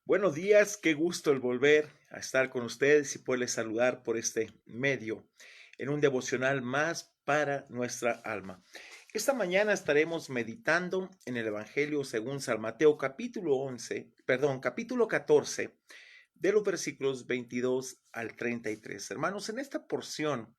Buenos días, qué gusto el volver a estar con ustedes y poderles saludar por este medio en un devocional más para nuestra alma. Esta mañana estaremos meditando en el Evangelio según San Mateo capítulo 14, de los versículos 22 al 33. Hermanos, en esta porción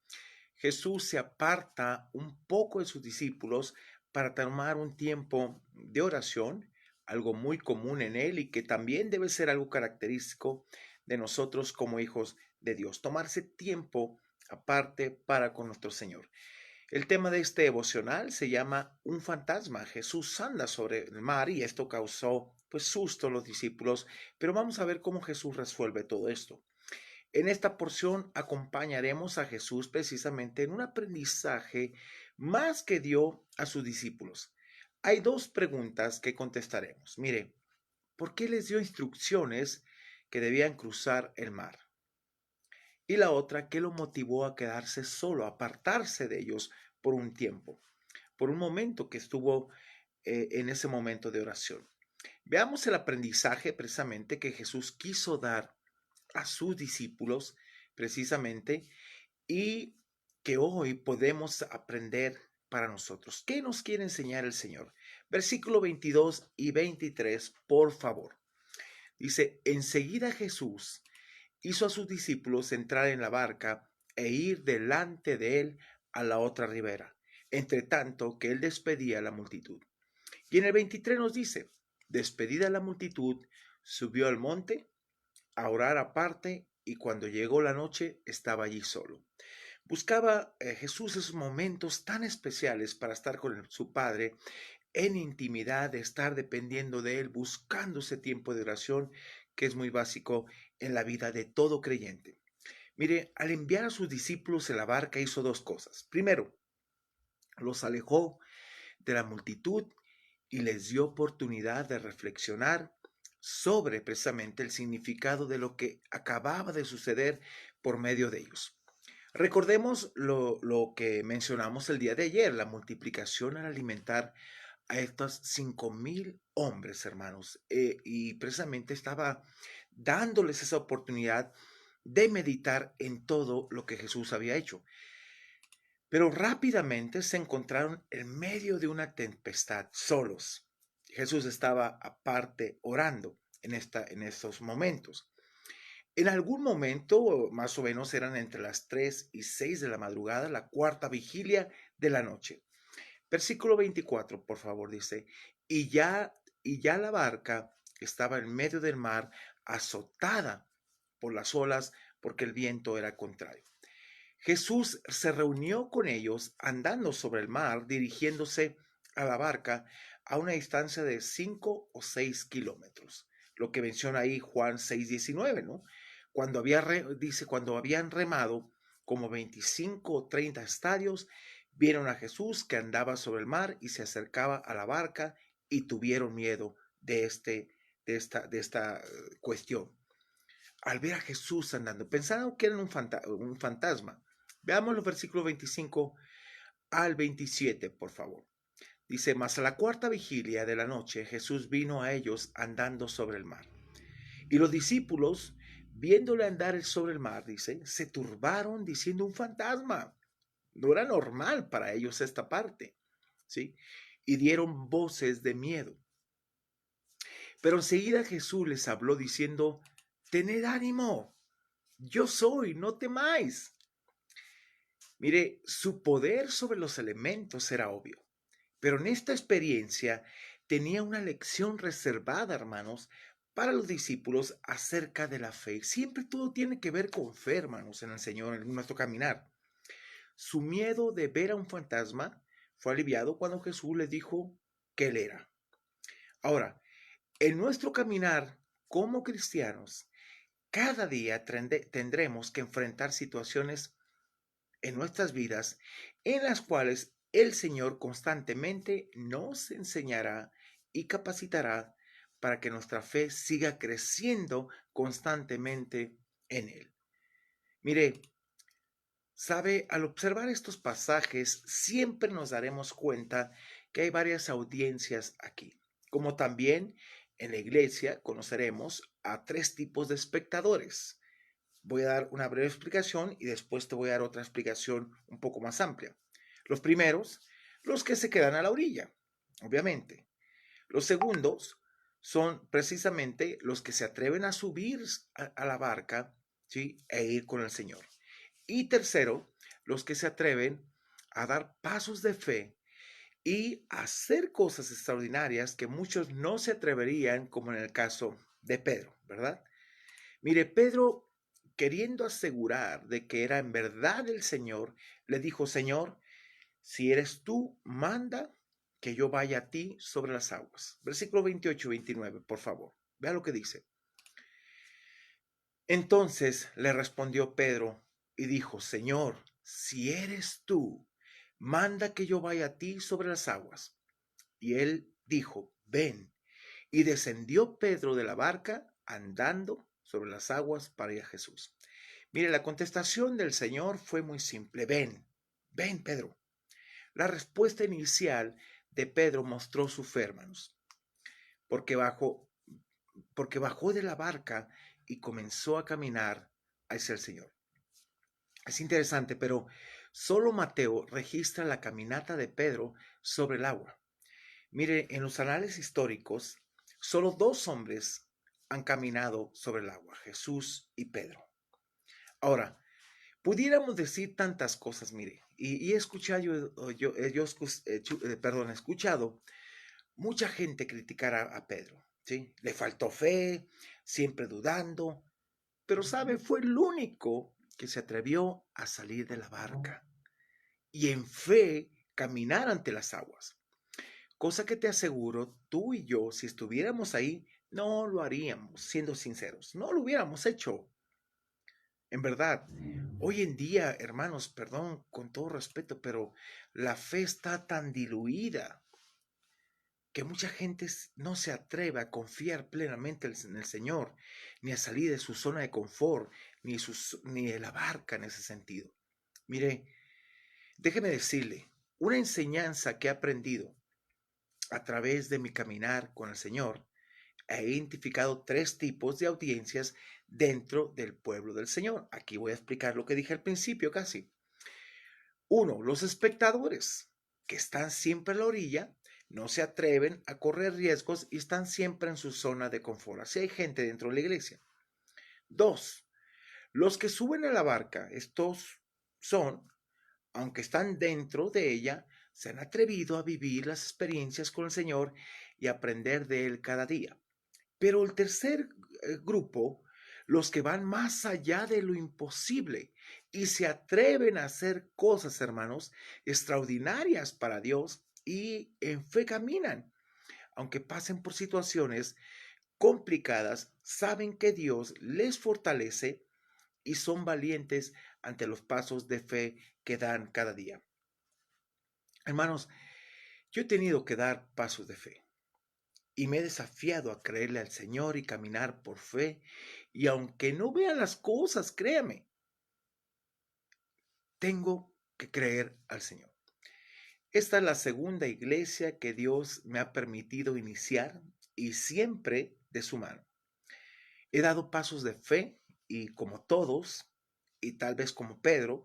Jesús se aparta un poco de sus discípulos para tomar un tiempo de oración, algo muy común en él y que también debe ser algo característico de nosotros como hijos de Dios, tomarse tiempo aparte para con nuestro Señor. El tema de este devocional se llama Un fantasma. Jesús anda sobre el mar y esto causó pues susto a los discípulos, pero vamos a ver cómo Jesús resuelve todo esto. En esta porción acompañaremos a Jesús precisamente en un aprendizaje más que dio a sus discípulos. Hay dos preguntas que contestaremos. Mire, ¿por qué les dio instrucciones que debían cruzar el mar? Y la otra, ¿qué lo motivó a quedarse solo, a apartarse de ellos por un tiempo, por un momento que estuvo en ese momento de oración? Veamos el aprendizaje precisamente que Jesús quiso dar a sus discípulos precisamente y que hoy podemos aprender para nosotros. ¿Qué nos quiere enseñar el Señor? Versículo 22 y 23, por favor. Dice, enseguida Jesús hizo a sus discípulos entrar en la barca e ir delante de él a la otra ribera, entre tanto que él despedía a la multitud. Y en el 23 nos dice, despedida la multitud, subió al monte a orar aparte y cuando llegó la noche estaba allí solo. Buscaba Jesús esos momentos tan especiales para estar con su Padre en intimidad, de estar dependiendo de Él, buscando ese tiempo de oración que es muy básico en la vida de todo creyente. Mire, al enviar a sus discípulos en la barca hizo dos cosas. Primero, los alejó de la multitud y les dio oportunidad de reflexionar sobre precisamente el significado de lo que acababa de suceder por medio de ellos. Recordemos lo que mencionamos el día de ayer, la multiplicación al alimentar a estos 5,000 hombres, hermanos, y precisamente estaba dándoles esa oportunidad de meditar en todo lo que Jesús había hecho. Pero rápidamente se encontraron en medio de una tempestad, solos. Jesús estaba aparte orando en estos momentos. En algún momento, más o menos eran entre las 3 y 6 de la madrugada, la cuarta vigilia de la noche. Versículo 24, por favor, dice, y ya la barca estaba en medio del mar, azotada por las olas, porque el viento era contrario. Jesús se reunió con ellos andando sobre el mar, dirigiéndose a la barca a una distancia de 5 o 6 kilómetros. Lo que menciona ahí Juan 6:19, ¿no? Dice, cuando habían remado como 25 o 30 estadios, vieron a Jesús que andaba sobre el mar y se acercaba a la barca y tuvieron miedo de esta cuestión. Al ver a Jesús andando, pensaron que era un fantasma. Veamos los versículos 25 al 27, por favor. Dice, mas a la cuarta vigilia de la noche Jesús vino a ellos andando sobre el mar. Y los discípulos, viéndole andar sobre el mar, dice, se turbaron diciendo un fantasma. No era normal para ellos esta parte, ¿sí? Y dieron voces de miedo. Pero enseguida Jesús les habló diciendo, tened ánimo, yo soy, no temáis. Mire, su poder sobre los elementos era obvio, pero en esta experiencia tenía una lección reservada, hermanos, para los discípulos acerca de la fe. Siempre todo tiene que ver con fe, hermanos, en el Señor, en nuestro caminar. Su miedo de ver a un fantasma fue aliviado cuando Jesús les dijo que él era. Ahora, en nuestro caminar como cristianos, cada día tendremos que enfrentar situaciones en nuestras vidas en las cuales el Señor constantemente nos enseñará y capacitará para que nuestra fe siga creciendo constantemente en Él. Mire, sabe, al observar estos pasajes siempre nos daremos cuenta que hay varias audiencias aquí, como también En la iglesia conoceremos a tres tipos de espectadores. Voy a dar una breve explicación y después te voy a dar otra explicación un poco más amplia. Los primeros, los que se quedan a la orilla, obviamente. Los segundos son precisamente los que se atreven a subir a la barca, ¿sí? E ir con el Señor. Y tercero, los que se atreven a dar pasos de fe y hacer cosas extraordinarias que muchos no se atreverían, como en el caso de Pedro, ¿verdad? Mire, Pedro, queriendo asegurar de que era en verdad el Señor, le dijo: Señor, si eres tú, manda que yo vaya a ti sobre las aguas. Versículo 28 y 29, por favor. Vea lo que dice. Entonces le respondió Pedro y dijo: Señor, si eres tú, manda que yo vaya a ti sobre las aguas. Y él dijo: ven. Y descendió Pedro de la barca andando sobre las aguas para ir a Jesús. Mire, la contestación del Señor fue muy simple: ven, ven, Pedro. La respuesta inicial de Pedro mostró su fe, hermanos, porque bajó de la barca y comenzó a caminar hacia el Señor. Es interesante, pero solo Mateo registra la caminata de Pedro sobre el agua. Mire, en los anales históricos, solo dos hombres han caminado sobre el agua: Jesús y Pedro. Ahora, pudiéramos decir tantas cosas, mire, y he escuchado, he escuchado mucha gente criticar a Pedro, ¿sí? Le faltó fe, siempre dudando, pero sabe, fue el único que se atrevió a salir de la barca y en fe caminar ante las aguas. Cosa que te aseguro, tú y yo, si estuviéramos ahí, no lo haríamos, siendo sinceros, no lo hubiéramos hecho. En verdad, hoy en día, hermanos, perdón, con todo respeto, pero la fe está tan diluida que mucha gente no se atreve a confiar plenamente en el Señor, ni a salir de su zona de confort, ni de la barca en ese sentido. Mire, déjeme decirle, una enseñanza que he aprendido a través de mi caminar con el Señor: he identificado tres tipos de audiencias dentro del pueblo del Señor. Aquí voy a explicar lo que dije al principio casi. Uno, los espectadores, que están siempre a la orilla, no se atreven a correr riesgos y están siempre en su zona de confort. Así hay gente dentro de la iglesia. Dos, los que suben a la barca. Estos son, aunque están dentro de ella, se han atrevido a vivir las experiencias con el Señor y aprender de Él cada día. Pero el tercer grupo, los que van más allá de lo imposible y se atreven a hacer cosas, hermanos, extraordinarias para Dios, y en fe caminan, aunque pasen por situaciones complicadas, saben que Dios les fortalece y son valientes ante los pasos de fe que dan cada día. Hermanos, yo he tenido que dar pasos de fe y me he desafiado a creerle al Señor y caminar por fe. Y aunque no vea las cosas, créame, tengo que creer al Señor. Esta es la segunda iglesia que Dios me ha permitido iniciar, y siempre de su mano. He dado pasos de fe y, como todos, y tal vez como Pedro,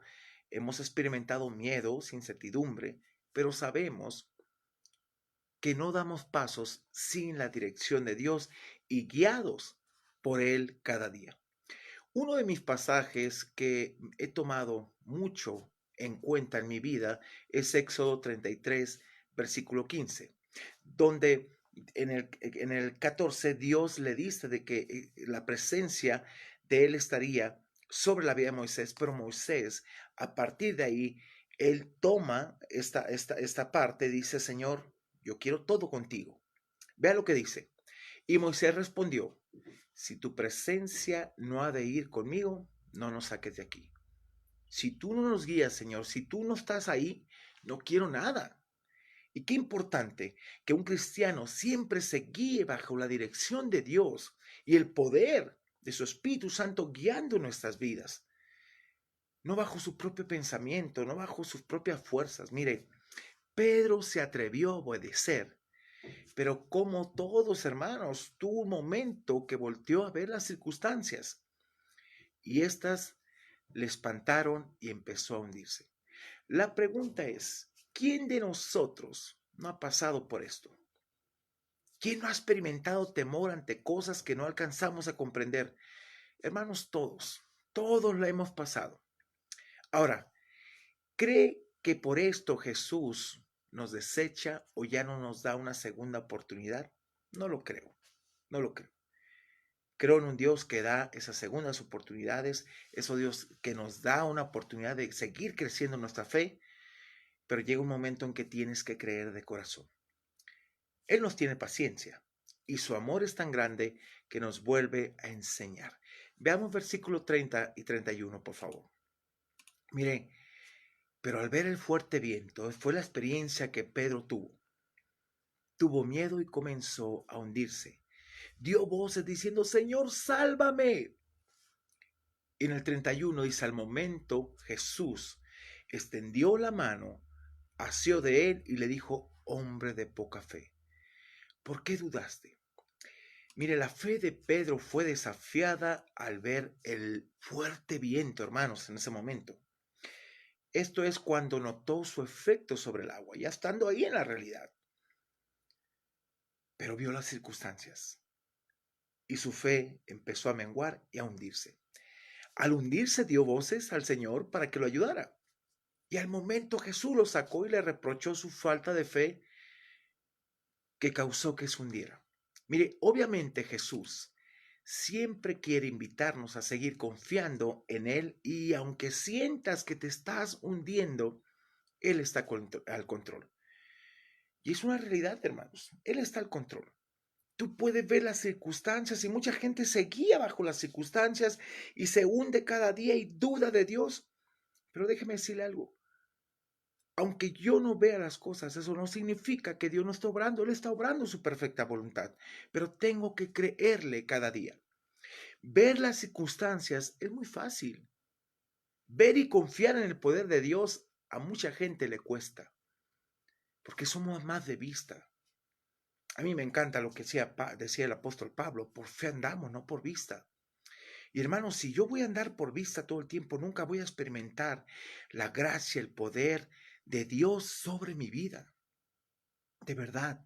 hemos experimentado miedos, incertidumbre, pero sabemos que no damos pasos sin la dirección de Dios y guiados por Él cada día. Uno de mis pasajes que he tomado mucho en cuenta en mi vida es Éxodo 33, versículo 15, donde en el 14 Dios le dice de que la presencia de Él estaría sobre la vida de Moisés, pero Moisés, a partir de ahí, él toma esta parte, dice: Señor, yo quiero todo contigo. Vea lo que dice. Y Moisés respondió: si tu presencia no ha de ir conmigo, no nos saques de aquí. Si tú no nos guías, Señor, si tú no estás ahí, no quiero nada. Y qué importante que un cristiano siempre se guíe bajo la dirección de Dios y el poder de su Espíritu Santo guiando nuestras vidas. No bajo su propio pensamiento, no bajo sus propias fuerzas. Mire, Pedro se atrevió a obedecer Pero como todos hermanos, tuvo un momento que volteó a ver las circunstancias y éstas le espantaron y empezó a hundirse. La pregunta es, ¿quién de nosotros no ha pasado por esto? ¿Quién no ha experimentado temor ante cosas que no alcanzamos a comprender? Hermanos, todos la hemos pasado. Ahora, ¿cree que por esto Jesús nos desecha o ya no nos da una segunda oportunidad? No lo creo, no lo creo. Creo en un Dios que da esas segundas oportunidades, eso Dios que nos da una oportunidad de seguir creciendo nuestra fe, pero llega un momento en que tienes que creer de corazón. Él nos tiene paciencia y su amor es tan grande que nos vuelve a enseñar. Veamos versículo 30 y 31, por favor. Mire, pero al ver el fuerte viento, fue la experiencia que Pedro tuvo. Tuvo miedo y comenzó a hundirse. Dio voces diciendo, Señor, sálvame. En el 31 dice, al momento Jesús extendió la mano, asió de él y le dijo, hombre de poca fe, ¿por qué dudaste? Mire, la fe de Pedro fue desafiada al ver el fuerte viento, hermanos, en ese momento. Esto es cuando notó su efecto sobre el agua, ya estando ahí en la realidad. Pero vio las circunstancias y su fe empezó a menguar y a hundirse. Al hundirse dio voces al Señor para que lo ayudara. Y al momento Jesús lo sacó y le reprochó su falta de fe que causó que se hundiera. Mire, obviamente Jesús siempre quiere invitarnos a seguir confiando en Él y aunque sientas que te estás hundiendo, Él está al control. Y es una realidad, hermanos. Él está al control. Tú puedes ver las circunstancias y mucha gente se guía bajo las circunstancias y se hunde cada día y duda de Dios. Pero déjeme decirle algo. Aunque yo no vea las cosas, eso no significa que Dios no está obrando. Él está obrando su perfecta voluntad. Pero tengo que creerle cada día. Ver las circunstancias es muy fácil. Ver y confiar en el poder de Dios a mucha gente le cuesta. Porque somos más de vista. A mí me encanta lo que decía el apóstol Pablo. Por fe andamos, no por vista. Y hermanos, si yo voy a andar por vista todo el tiempo, nunca voy a experimentar la gracia, el poder de Dios sobre mi vida. De verdad.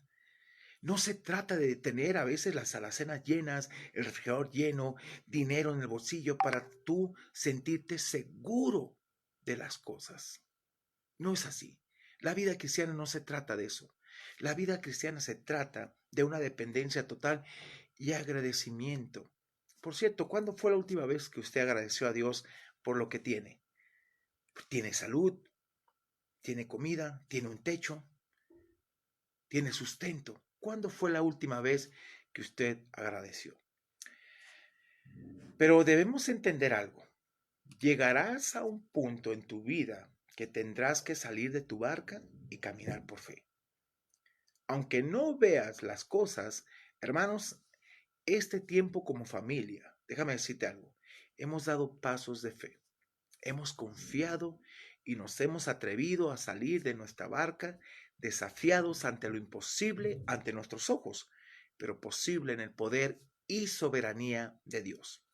No se trata de tener a veces las alacenas llenas, el refrigerador lleno, dinero en el bolsillo para tú sentirte seguro de las cosas. No es así. La vida cristiana no se trata de eso. La vida cristiana se trata de una dependencia total y agradecimiento. Por cierto, ¿cuándo fue la última vez que usted agradeció a Dios por lo que tiene? Tiene salud, tiene comida, tiene un techo, tiene sustento. ¿Cuándo fue la última vez que usted agradeció? Pero debemos entender algo. Llegarás a un punto en tu vida que tendrás que salir de tu barca y caminar por fe. Aunque no veas las cosas, hermanos, este tiempo como familia, déjame decirte algo, hemos dado pasos de fe, hemos confiado y nos hemos atrevido a salir de nuestra barca desafiados ante lo imposible ante nuestros ojos, pero posible en el poder y soberanía de Dios.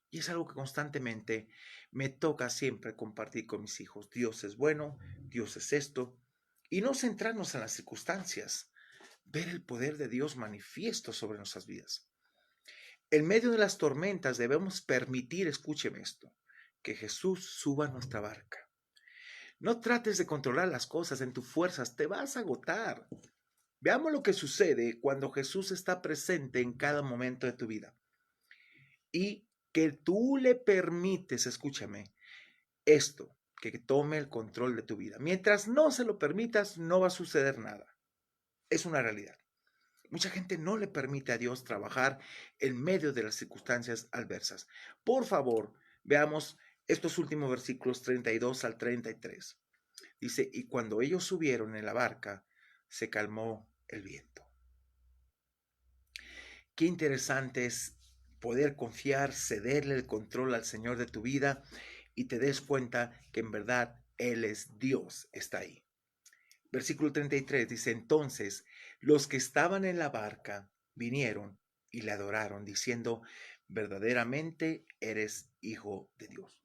Y es algo que constantemente me toca siempre compartir con mis hijos. Dios es bueno, Dios es esto, y no centrarnos en las circunstancias, ver el poder de Dios manifiesto sobre nuestras vidas. En medio de las tormentas debemos permitir, escúcheme esto, que Jesús suba a nuestra barca. No trates de controlar las cosas en tus fuerzas, te vas a agotar. Veamos lo que sucede cuando Jesús está presente en cada momento de tu vida. Y que tú le permites, escúchame, esto, que tome el control de tu vida. Mientras no se lo permitas, no va a suceder nada. Es una realidad. Mucha gente no le permite a Dios trabajar en medio de las circunstancias adversas. Por favor, veamos estos últimos versículos 32 al 33. Dice, y cuando ellos subieron en la barca, se calmó el viento. Qué interesante es poder confiar, cederle el control al Señor de tu vida y te des cuenta que en verdad Él es Dios, está ahí. Versículo 33 dice, entonces Los que estaban en la barca vinieron y le adoraron, diciendo, verdaderamente eres hijo de Dios.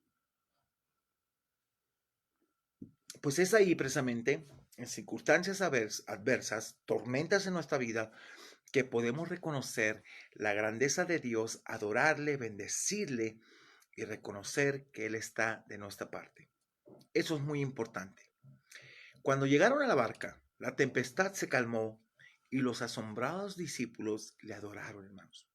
Pues es ahí precisamente, en circunstancias adversas, tormentas en nuestra vida, que podemos reconocer la grandeza de Dios, adorarle, bendecirle y reconocer que Él está de nuestra parte. Eso es muy importante. Cuando llegaron a la barca, la tempestad se calmó y los asombrados discípulos le adoraron, hermanos.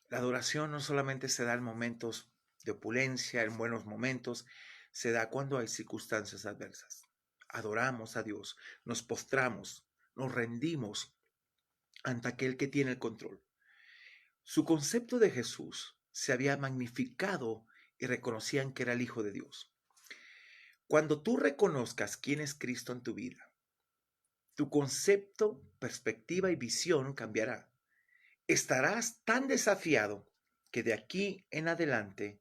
La adoración no solamente se da en momentos de opulencia, en buenos momentos, se da cuando hay circunstancias adversas. Adoramos a Dios, nos postramos, nos rendimos ante aquel que tiene el control. Su concepto de Jesús se había magnificado y reconocían que era el Hijo de Dios. Cuando tú reconozcas quién es Cristo en tu vida, tu concepto, perspectiva y visión cambiará. Estarás tan desafiado que de aquí en adelante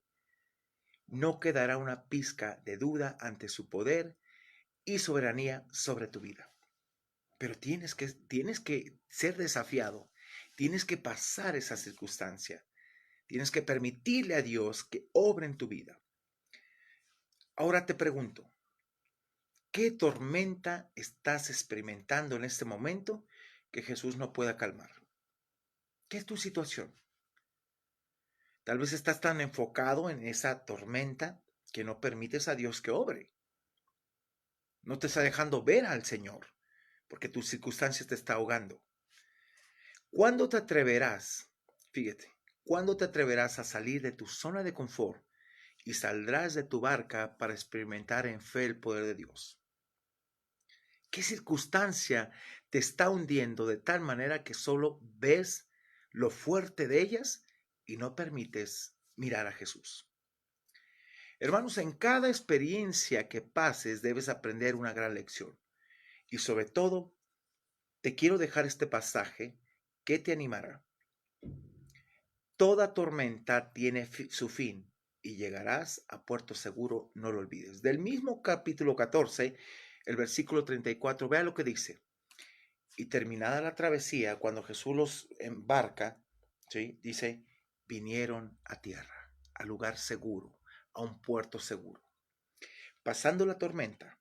no quedará una pizca de duda ante su poder y soberanía sobre tu vida. Pero tienes que ser desafiado, tienes que pasar esa circunstancia, tienes que permitirle a Dios que obre en tu vida. Ahora te pregunto, ¿qué tormenta estás experimentando en este momento que Jesús no pueda calmar? ¿Qué es tu situación? Tal vez estás tan enfocado en esa tormenta que no permites a Dios que obre. No te está dejando ver al Señor porque tus circunstancias te está ahogando. ¿Cuándo te atreverás? Fíjate, ¿cuándo te atreverás a salir de tu zona de confort y saldrás de tu barca para experimentar en fe el poder de Dios? ¿Qué circunstancia te está hundiendo de tal manera que solo ves lo fuerte de ellas y no permites mirar a Jesús? Hermanos, en cada experiencia que pases debes aprender una gran lección. Y sobre todo, te quiero dejar este pasaje que te animará. Toda tormenta tiene su fin y llegarás a puerto seguro, no lo olvides. Del mismo capítulo 14, el versículo 34, vea lo que dice. Y terminada la travesía, cuando Jesús los embarca, ¿sí? Dice, vinieron a tierra, al lugar seguro, a un puerto seguro. Pasando la tormenta,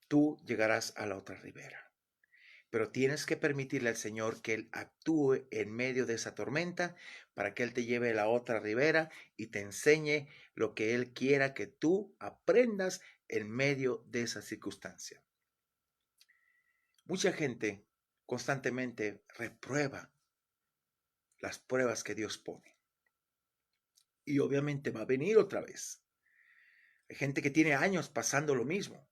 tú llegarás a la otra ribera. Pero tienes que permitirle al Señor que Él actúe en medio de esa tormenta para que Él te lleve a la otra ribera y te enseñe lo que Él quiera que tú aprendas en medio de esa circunstancia. Mucha gente constantemente reprueba las pruebas que Dios pone. Y obviamente va a venir otra vez. Hay gente que tiene años pasando lo mismo,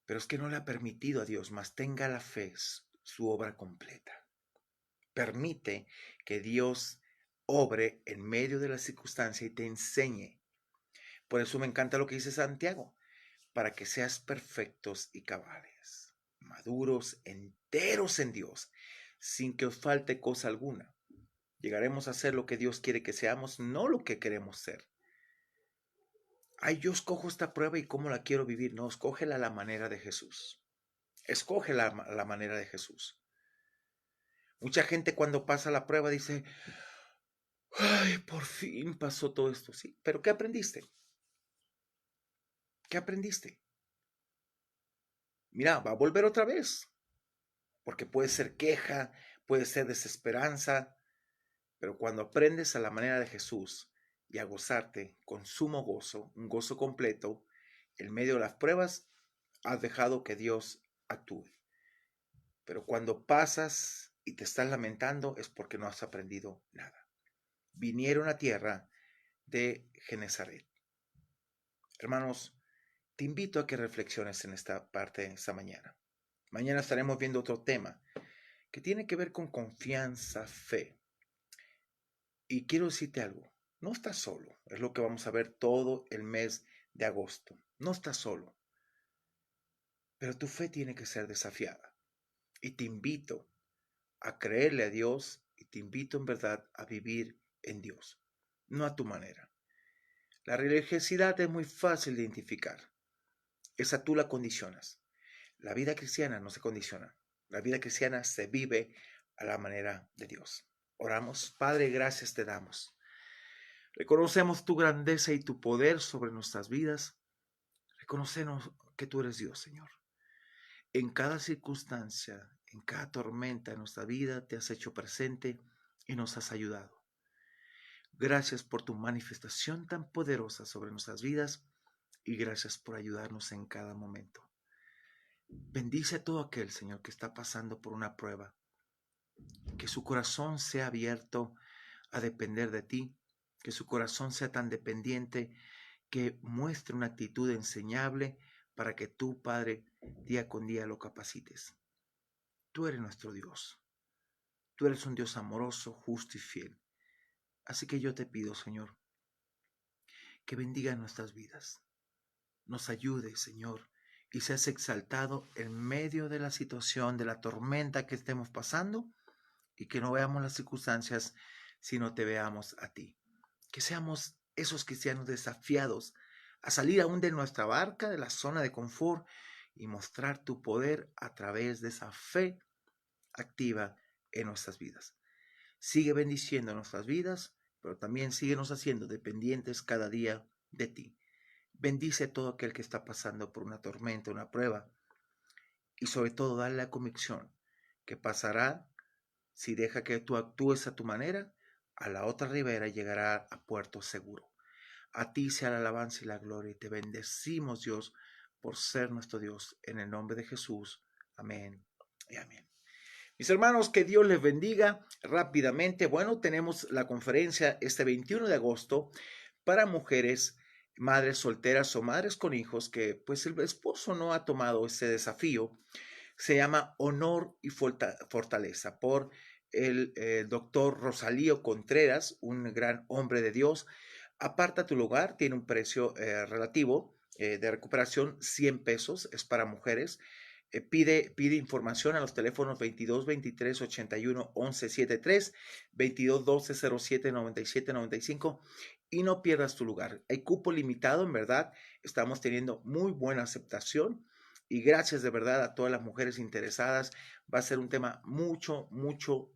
pero es que no le ha permitido a Dios, más tenga la fe, su obra completa. Permite que Dios obre en medio de la circunstancia y te enseñe. Por eso me encanta lo que dice Santiago, para que seas perfectos y cabales, maduros, enteros en Dios, sin que os falte cosa alguna. Llegaremos a ser lo que Dios quiere que seamos, no lo que queremos ser. Ay, yo escojo esta prueba y cómo la quiero vivir. No, escógela a la manera de Jesús. Escoge la manera de Jesús. Mucha gente cuando pasa la prueba dice, ay, por fin pasó todo esto. Sí, pero ¿qué aprendiste? ¿Qué aprendiste? Mira, va a volver otra vez. Porque puede ser queja, puede ser desesperanza. Pero cuando aprendes a la manera de Jesús y a gozarte con sumo gozo, un gozo completo, en medio de las pruebas, has dejado que Dios actúe. Pero cuando pasas y te estás lamentando es porque no has aprendido nada. Vinieron a tierra de Genezaret. Hermanos, te invito a que reflexiones en esta parte esta mañana. Mañana estaremos viendo otro tema que tiene que ver con confianza, fe. Y quiero decirte algo, no estás solo, es lo que vamos a ver todo el mes de agosto. No estás solo, pero tu fe tiene que ser desafiada. Y te invito a creerle a Dios y te invito en verdad a vivir en Dios, no a tu manera. La religiosidad es muy fácil de identificar. Esa tú la condicionas. La vida cristiana no se condiciona. La vida cristiana se vive a la manera de Dios. Oramos. Padre, gracias te damos. Reconocemos tu grandeza y tu poder sobre nuestras vidas. Reconocemos que tú eres Dios, Señor. En cada circunstancia, en cada tormenta de nuestra vida, te has hecho presente y nos has ayudado. Gracias por tu manifestación tan poderosa sobre nuestras vidas y gracias por ayudarnos en cada momento. Bendice a todo aquel, Señor, que está pasando por una prueba. Que su corazón sea abierto a depender de ti, que su corazón sea tan dependiente que muestre una actitud enseñable para que tú, Padre, día con día lo capacites. Tú eres nuestro Dios. Tú eres un Dios amoroso, justo y fiel. Así que yo te pido, Señor, que bendiga nuestras vidas. Nos ayude, Señor, y seas exaltado en medio de la situación, de la tormenta que estemos pasando, y que no veamos las circunstancias, sino te veamos a ti. Que seamos esos cristianos desafiados a salir aún de nuestra barca, de la zona de confort, y mostrar tu poder a través de esa fe activa en nuestras vidas. Sigue bendiciendo nuestras vidas, pero también síguenos haciendo dependientes cada día de ti. Bendice a todo aquel que está pasando por una tormenta, una prueba, y sobre todo dale la convicción que pasará si deja que tú actúes a tu manera, a la otra ribera llegará a puerto seguro. A ti sea la alabanza y la gloria, y te bendecimos, Dios, por ser nuestro Dios, en el nombre de Jesús. Amén y amén. Mis hermanos, que Dios les bendiga rápidamente. Bueno, tenemos la conferencia este 21 de agosto para mujeres, madres solteras o madres con hijos que pues el esposo no ha tomado ese desafío. Se llama Honor y Fortaleza por el doctor Rosalío Contreras, un gran hombre de Dios. Aparta tu lugar, tiene un precio relativo de recuperación, 100 pesos, es para mujeres. Pide información a los teléfonos 22 23 81 11 73, 22 12 07 97 95 y no pierdas tu lugar. Hay cupo limitado, en verdad, estamos teniendo muy buena aceptación. Y gracias de verdad a todas las mujeres interesadas. Va a ser un tema mucho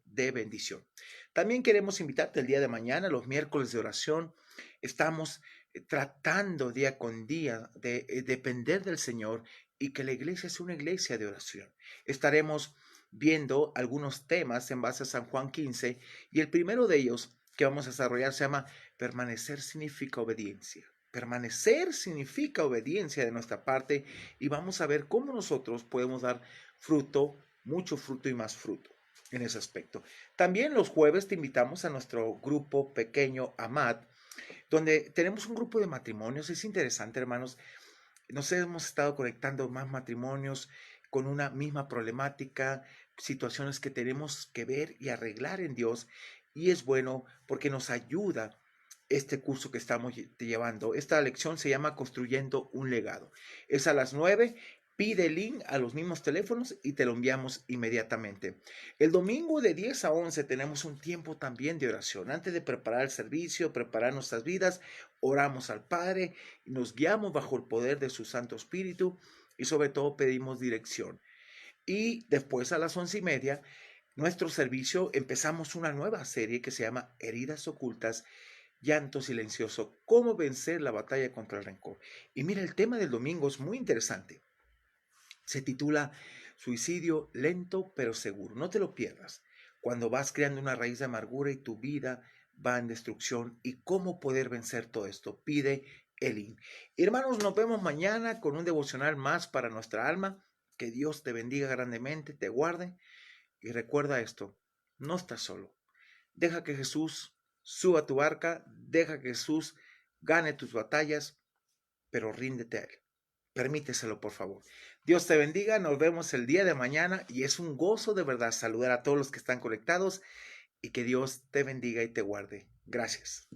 de bendición. También queremos invitarte el día de mañana, los miércoles de oración. Estamos tratando día con día de depender del Señor y que la iglesia sea una iglesia de oración. Estaremos viendo algunos temas en base a San Juan 15 y el primero de ellos que vamos a desarrollar se llama permanecer significa obediencia. Permanecer significa obediencia de nuestra parte y vamos a ver cómo nosotros podemos dar fruto, mucho fruto y más fruto en ese aspecto. También los jueves te invitamos a nuestro grupo pequeño Amad, donde tenemos un grupo de matrimonios. Es interesante, hermanos. Nos hemos estado conectando más matrimonios con una misma problemática, situaciones que tenemos que ver y arreglar en Dios. Y es bueno porque nos ayuda este curso que estamos llevando. Esta lección se llama Construyendo un legado. Es a las 9. Pide el link a los mismos teléfonos y te lo enviamos inmediatamente. El domingo de 10 a 11 tenemos un tiempo también de oración. Antes de preparar el servicio, preparar nuestras vidas, oramos al Padre, nos guiamos bajo el poder de su Santo Espíritu y sobre todo pedimos dirección. Y después a las 11:30, nuestro servicio, empezamos una nueva serie que se llama Heridas Ocultas, Llanto Silencioso, cómo vencer la batalla contra el rencor. Y mira, el tema del domingo es muy interesante. Se titula Suicidio lento pero seguro. No te lo pierdas. Cuando vas creando una raíz de amargura y tu vida va en destrucción y cómo poder vencer todo esto. Pide el link. Hermanos, nos vemos mañana con un devocional más para nuestra alma. Que Dios te bendiga grandemente, te guarde y recuerda esto, no estás solo. Deja que Jesús suba a tu barca, deja que Jesús gane tus batallas, pero ríndete a Él. Permíteselo, por favor. Dios te bendiga, nos vemos el día de mañana y es un gozo de verdad saludar a todos los que están conectados y que Dios te bendiga y te guarde. Gracias.